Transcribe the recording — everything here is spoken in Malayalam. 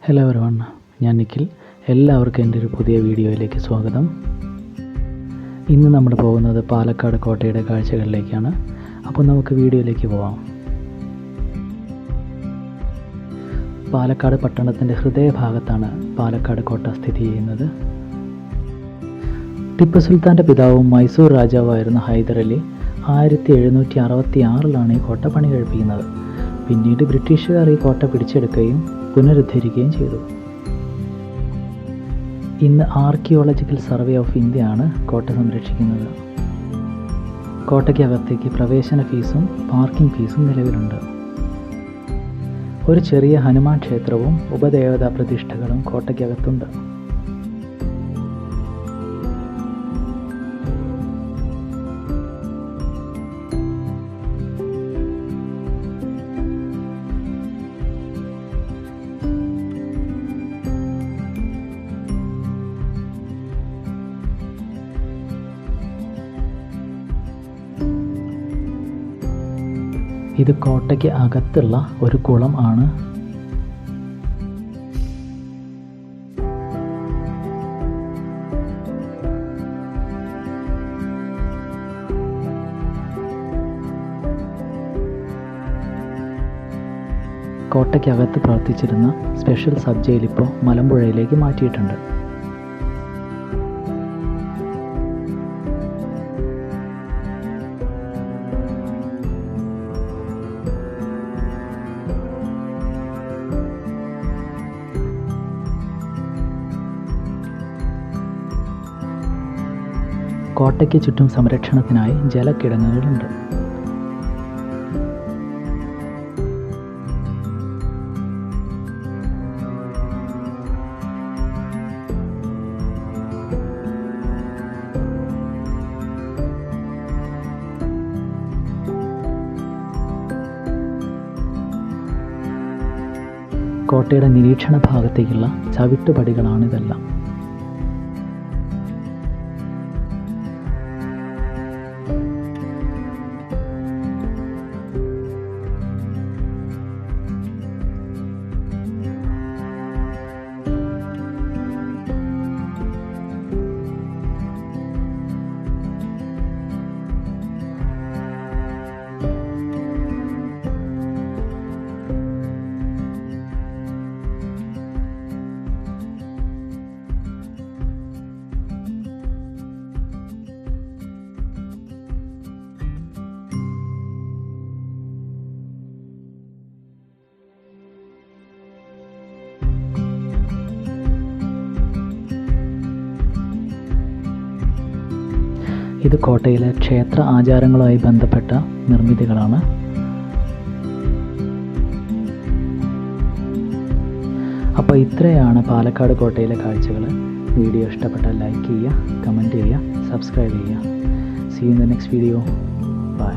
ഹലോ എവരിവൺ, ഞാൻ നിഖിൽ. എല്ലാവർക്കും എൻ്റെ ഒരു പുതിയ വീഡിയോയിലേക്ക് സ്വാഗതം. ഇന്ന് നമ്മൾ പോകുന്നത് പാലക്കാട് കോട്ടയുടെ കാഴ്ചകളിലേക്കാണ്. അപ്പോൾ നമുക്ക് വീഡിയോയിലേക്ക് പോവാം. പാലക്കാട് പട്ടണത്തിൻ്റെ ഹൃദയഭാഗത്താണ് പാലക്കാട് കോട്ട സ്ഥിതി ചെയ്യുന്നത്. ടിപ്പു സുൽത്താൻ്റെ പിതാവും മൈസൂർ രാജാവായിരുന്ന ഹൈദർ അലി 1766 ഈ കോട്ട പണി കഴിപ്പിക്കുന്നത്. പിന്നീട് ബ്രിട്ടീഷുകാർ ഈ കോട്ട പിടിച്ചെടുക്കുകയും പുനരുദ്ധരിക്കുകയും ചെയ്തു. ഇന്ന് ആർക്കിയോളജിക്കൽ സർവേ ഓഫ് ഇന്ത്യയാണ് കോട്ട സംരക്ഷിക്കുന്നത്. കോട്ടയ്ക്കകത്തേക്ക് പ്രവേശന ഫീസും പാർക്കിംഗ് ഫീസും നിലവിലുണ്ട്. ഒരു ചെറിയ ഹനുമാൻ ക്ഷേത്രവും ഉപദേവതാ പ്രതിഷ്ഠകളും കോട്ടയ്ക്കകത്തുണ്ട്. ഇത് കോട്ടയ്ക്ക് അകത്തുള്ള ഒരു കുളം ആണ്. കോട്ടയ്ക്കകത്ത് പ്രവർത്തിച്ചിരുന്ന സ്പെഷ്യൽ സബ് ജയിൽ ഇപ്പോൾ മലമ്പുഴയിലേക്ക് മാറ്റിയിട്ടുണ്ട്. കോട്ടയ്ക്ക് ചുറ്റും സംരക്ഷണത്തിനായി ജലക്കിടങ്ങുകളുണ്ട്. കോട്ടയുടെ നിരീക്ഷണ ഭാഗത്തേക്കുള്ള ചവിട്ടുപടികളാണിതെല്ലാം. ഇത് കോട്ടയിലെ ക്ഷേത്ര ആചാരങ്ങളുമായി ബന്ധപ്പെട്ട നിർമ്മിതികളാണ്. അപ്പോൾ ഇത്രയാണ് പാലക്കാട് കോട്ടയിലെ കാഴ്ചകൾ. വീഡിയോ ഇഷ്ടപ്പെട്ടാൽ ലൈക്ക് ചെയ്യുക, കമൻറ്റ് ചെയ്യുക, സബ്സ്ക്രൈബ് ചെയ്യുക. See you in the next video. By.